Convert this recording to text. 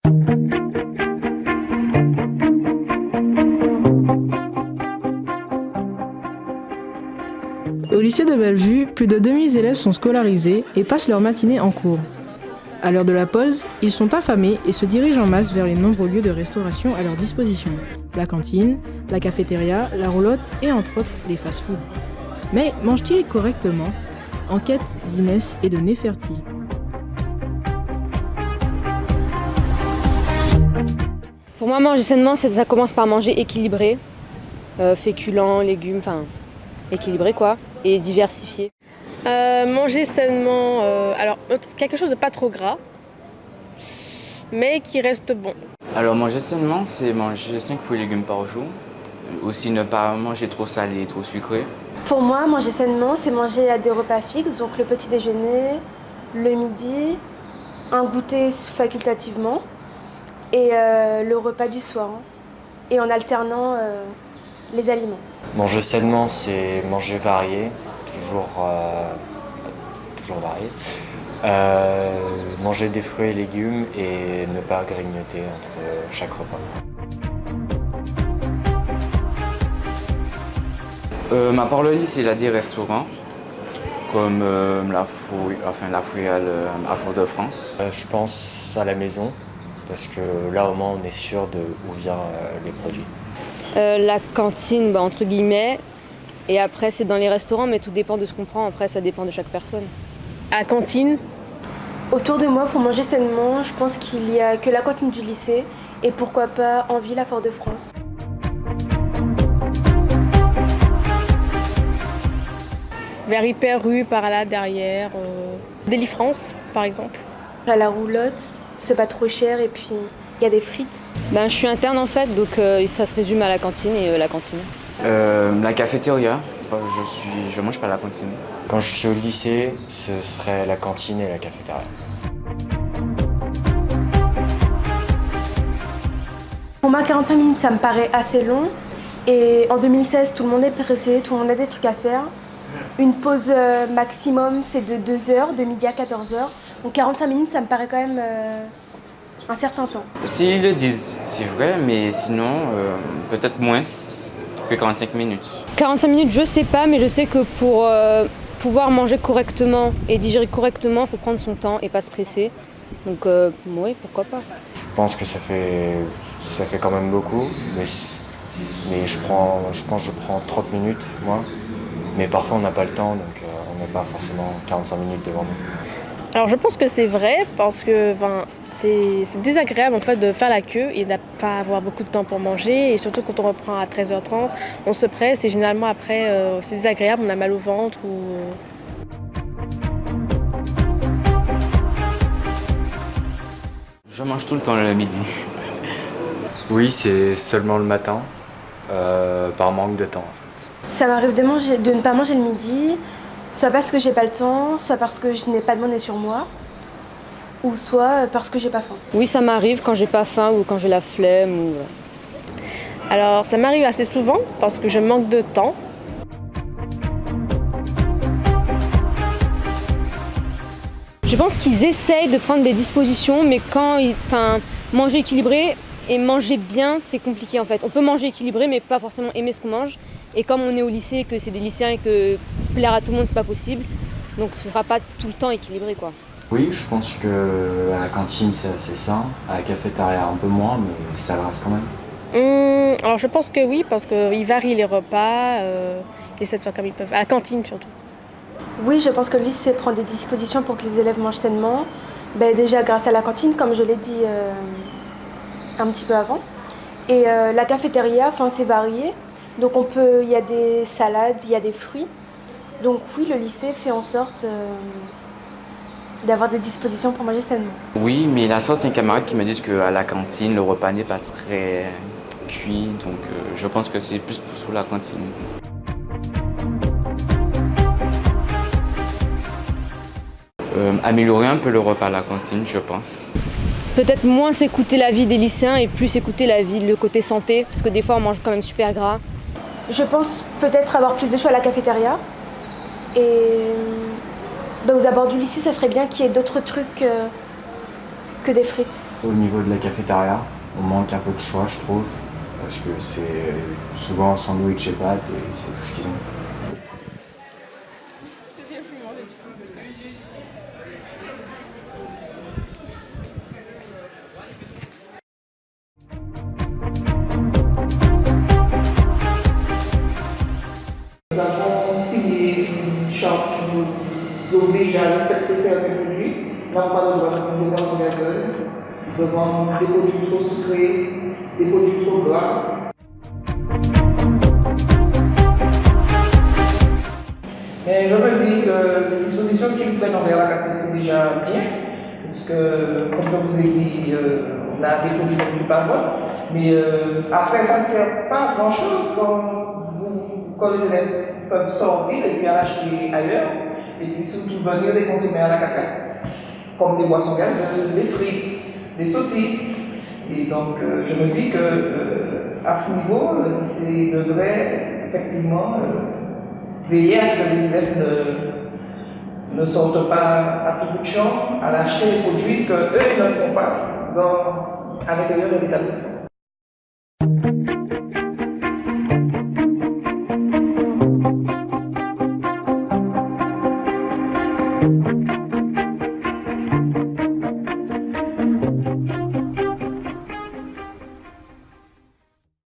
Au lycée de Bellevue, plus de 2000 élèves sont scolarisés et passent leur matinée en cours. À l'heure de la pause, ils sont affamés et se dirigent en masse vers les nombreux lieux de restauration à leur disposition. La cantine, la cafétéria, la roulotte et entre autres les fast-foods. Mais mangent-ils correctement? Enquête d'Inès et de Neferti. Pour moi, manger sainement, ça commence par manger équilibré, féculents, légumes, enfin équilibré quoi, et diversifié. Manger sainement, alors quelque chose de pas trop gras, mais qui reste bon. Alors manger sainement, c'est manger 5 fruits et légumes par jour. Aussi ne pas manger trop salé et trop sucré. Pour moi, manger sainement, c'est manger à des repas fixes, donc le petit déjeuner, le midi, un goûter facultativement et le repas du soir. Et en alternant les aliments. Manger sainement, c'est manger varié, toujours varié. Manger des fruits et légumes et ne pas grignoter entre chaque repas. À part le lycée, il y a des restaurants comme la Fouillale à Fort-de-France. Je pense à la maison parce que là au moins on est sûr de où viennent les produits. La cantine, entre guillemets, et après c'est dans les restaurants, mais tout dépend de ce qu'on prend, après ça dépend de chaque personne. À la cantine. Autour de moi, pour manger sainement, je pense qu'il y a que la cantine du lycée et pourquoi pas en ville à Fort-de-France. Vers Hyper-Rue, par là, derrière. Délifrance, par exemple. À la roulotte, c'est pas trop cher et puis il y a des frites. Je suis interne en fait, donc ça se résume à la cantine et la cantine. La cafétéria, je mange pas à la cantine. Quand je suis au lycée, ce serait la cantine et la cafétéria. Pour moi, 45 minutes, ça me paraît assez long. Et en 2016, tout le monde est pressé, tout le monde a des trucs à faire. Une pause maximum, c'est de 2 heures, de midi à 14 heures. Donc 45 minutes, ça me paraît quand même un certain temps. S'ils le disent, c'est vrai, mais sinon, peut-être moins que 45 minutes. 45 minutes, je sais pas, mais je sais que pour pouvoir manger correctement et digérer correctement, il faut prendre son temps et pas se presser. Donc oui, pourquoi pas. Je pense que ça fait quand même beaucoup, mais je pense que je prends 30 minutes, moi. Mais parfois on n'a pas le temps, donc on n'a pas forcément 45 minutes devant nous. Alors je pense que c'est vrai parce que c'est désagréable en fait de faire la queue et de ne pas avoir beaucoup de temps pour manger et surtout quand on reprend à 13h30, on se presse et généralement après c'est désagréable, on a mal au ventre ou... Je mange tout le temps le midi. Oui, c'est seulement le matin, par manque de temps en fait. Ça m'arrive de ne pas manger le midi, soit parce que j'ai pas le temps, soit parce que je n'ai pas de monnaie sur moi, ou soit parce que j'ai pas faim. Oui, ça m'arrive quand j'ai pas faim ou quand j'ai la flemme. Alors ça m'arrive assez souvent parce que je manque de temps. Je pense qu'ils essayent de prendre des dispositions, mais manger équilibré et manger bien, c'est compliqué en fait. On peut manger équilibré, mais pas forcément aimer ce qu'on mange. Et comme on est au lycée, que c'est des lycéens et que plaire à tout le monde, c'est pas possible, donc ce sera pas tout le temps équilibré, quoi. Oui, je pense que à la cantine c'est assez sain, à la cafétéria un peu moins, mais ça reste quand même. Alors je pense que oui, parce qu'ils varient les repas, ils essaient de faire comme ils peuvent, à la cantine surtout. Oui, je pense que le lycée prend des dispositions pour que les élèves mangent sainement. Déjà grâce à la cantine, comme je l'ai dit un petit peu avant. Et la cafétéria, c'est varié. Donc il y a des salades, il y a des fruits. Donc oui, le lycée fait en sorte d'avoir des dispositions pour manger sainement. Oui, mais il y a certains camarades qui me disent qu'à la cantine, le repas n'est pas très cuit. Donc je pense que c'est plus pour la cantine. Améliorer un peu le repas à la cantine, je pense. Peut-être moins s'écouter la vie des lycéens et plus écouter le côté santé, parce que des fois on mange quand même super gras. Je pense peut-être avoir plus de choix à la cafétéria. Et aux abords du lycée, ça serait bien qu'il y ait d'autres trucs que des frites. Au niveau de la cafétéria, on manque un peu de choix, je trouve, parce que c'est souvent sandwich et pâtes et c'est tout ce qu'ils ont. Nous avons signé une charte qui nous oblige à respecter certains produits. Nous n'avons pas le droit de vendre des boissons gazeuses, de vendre des produits trop sucrés, des produits trop gras. Mais je me dis que les dispositions qu'ils prennent envers la café, c'est déjà bien, puisque, comme je vous ai dit, on a des produits qu'on ne peut pas vendre. Mais après, ça ne sert pas à grand-chose quand les élèves peuvent sortir et puis aller acheter ailleurs, et puis surtout venir les consommer à la cafette, comme des boissons gazeuses, des frites, des saucisses. Et donc, je me dis que à ce niveau, le lycée devrait effectivement veiller à ce que les élèves ne sortent pas à tout bout de champ à acheter des produits qu'eux ne font pas à l'intérieur de l'établissement. Thank you.